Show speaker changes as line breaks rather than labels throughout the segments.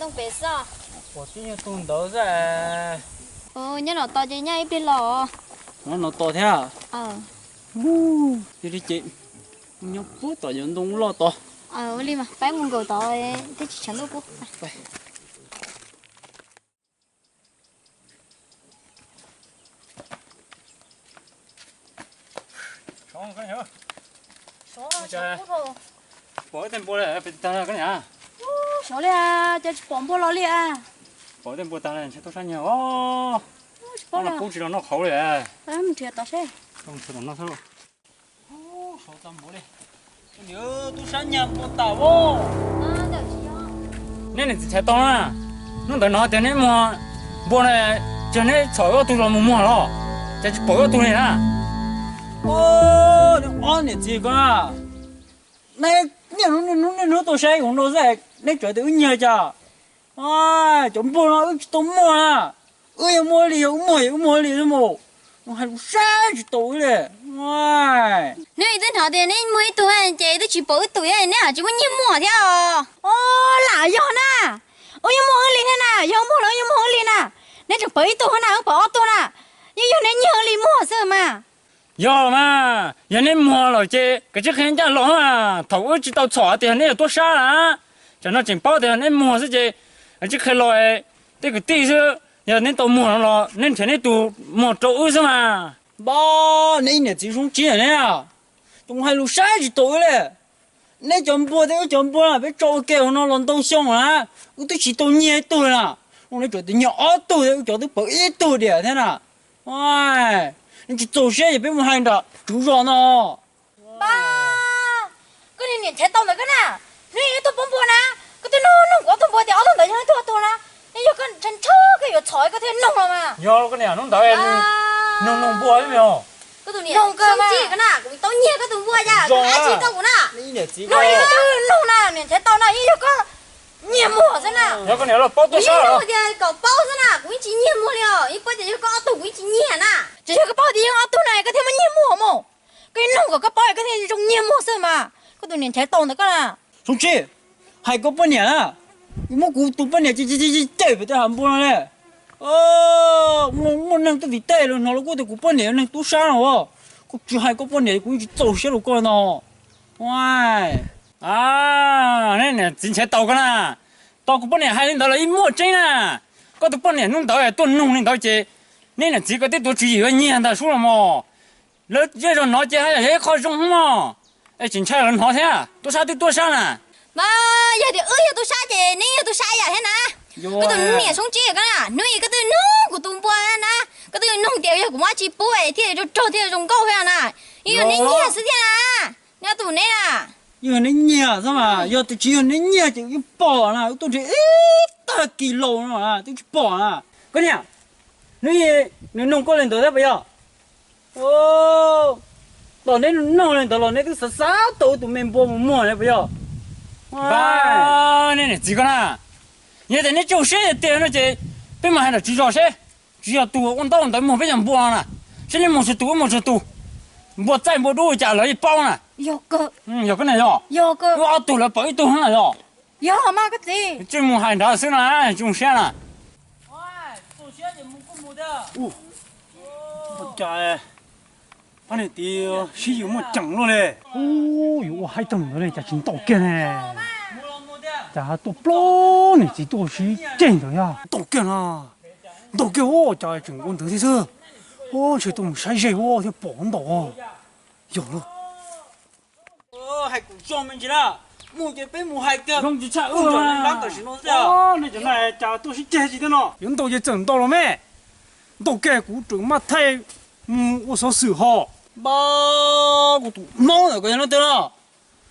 đông bể sao?
我今天动刀噻，
Nhớ nó to chứ nhá ít biết lò.
nó to thế à? Đi đi chị, nhóc bố tỏ những đông lo to.
Đi mà, phải muốn cầu to thế chỉ chẳng đâu cô.
Xong cái này
Số rồi.
bỏ tên bố này, bên ta cái này.
Số đi à, cho bóng bố lo đi à.
Bỏ tên bố ta này, sẽ tôi sang nhiều. Nó là bố chỉ là nó khẩu này.
Mình chuyện tao xe.
Không thử nó thôi. Số tâm bố đi. Nhớ tôi sang nhà bố tao vô.
Được chứ.
Nên là sẽ to à. Nó đợi nó tiền này mà bố này cho nên chọi vào tôi là mua rồi. Chỉ bỏ vào tôi này à. Nó ăn gì cơ? Này, nó tôi sẽ cũng đâu ra, này trời tự nhiên chả. Chúng bố nó tôm mua à. Mua liền thôi mà. Nó hay sao chỉ tối đấy.
Nếu ý tên họ thì nên mua ít tuổi anh chị tôi chỉ bỏ ít tuổi này nè, chỉ có nhiều mua theo. Là do nè. Nhiều mua hơn liền thế nè, nhiều mua hơn liền nè. Nên chỉ bỏ ít tuổi nè, bỏ tuổi nè. Nhưng nên nhiều liền mua sao mà.
Giờ mà, giờ nên mua rồi chứ, cái chiếc khăn chả lỏng à, thầu chỉ tao xóa tiền này tôi xa là, cho nó chỉnh bao tiền nên mua chứ, cái chiếc khăn lòi, cái tí chứ, giờ nên tao mua nó, nên thế này tụ mua chỗ chứ mà, ba, này nè chỉ xuống chỉ này à, chúng hay lúc sáng chỉ tối đấy, nên chọn bữa là biết cho kêu nó làm đông xong à, tôi chỉ tôi nhẹ tôi là, ông ấy cho tôi nhỏ tôi, cho tôi bỏ ít tôi để thế nào,你走些也别没看到，就热闹。
爸，个你年才到那个呢，你都不播呢，个对弄我都播掉，都那样多了，你要跟真车个有菜个对弄了嘛？
要个呢，弄到哎，弄播有没有？
个都你弄个嘛？个呢，个到年个都播呀，个还知道个呢？
你年几
个？弄一个都弄了，年才到那一个。年末着呢，
要个年了包多少了？
我的搞包着呢，我已经年末了，一包的就搞到我已经年了，这个包的要到那个他们年末么？给弄个包一个他种年末什么？个都年才到那个了。
兄弟，还过半年了，你们过多半年这对不对？还不能嘞？我能到底对了，那了过得过半年能多少了哦？我只还过半年，我就走些路过呢。喂。那今天到个啦，到个半年还能到了一毛钱啦，搞到半年弄到哎，多弄领到这，那几个得多只有年的数了嘛，那这种拿钱还靠用嘛，哎，今天人好些，多少得多少啦。
妈，有的有多少钱，你有多少呀？现在，个都年送这个啦，你个都弄个东坡啦，个都弄掉一个马鸡包哎，天就找天种高下啦，因为你年是天啦，你要多年啦。
因为你捏是嘛，要只有你捏就一包了，都是一大kilo了嘛，都去包了。姑娘，你弄过来多少不要？到那弄来到了，那个是啥都没包摸了不要？那几个啦？现在你就是点那些，别嘛还得只要谁，只要多，我到摸别想包了，现在摸是多，我再摸多家了一包了。
有个，
有个呢哟，
有个，
我多了包一多了哟。
有嘛个子？
这么还大事了，就闲了。
喂，做些你们不木的。
我家哎，把那地是有么整了嘞？哟，还整了嘞，这真多干嘞。这多不呢？这多是真的呀，多干啊！多干我家整工头的是，这东西谁我就帮到，有了。还够专门去了，木就被木害个，用就差那都是弄的。那就那家都是这些的咯。用到就整到了没？都给古整嘛太，我说实话，我都忙了，个人得了，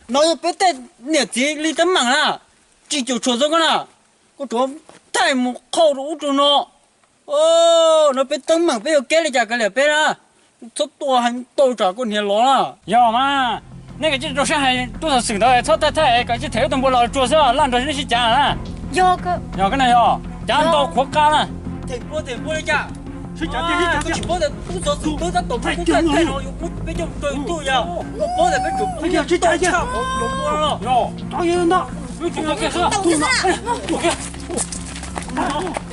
那要别在那地里头忙了，这就说这个了，我做太木靠着我做呢。那别等忙，别要给了家个了，别了，这多还多少个年老了，要嘛。那个就是上海多少手的，超太，感觉太多不老做事，让着那些家了。
有个，
有个呢哟，家到活干了。
太多的家，
是家
这包的都在懂，太了，有别就对呀，我包的别就不要去打架，有多了。
哟，当然那，有警察开车，
倒就是啦。
我看。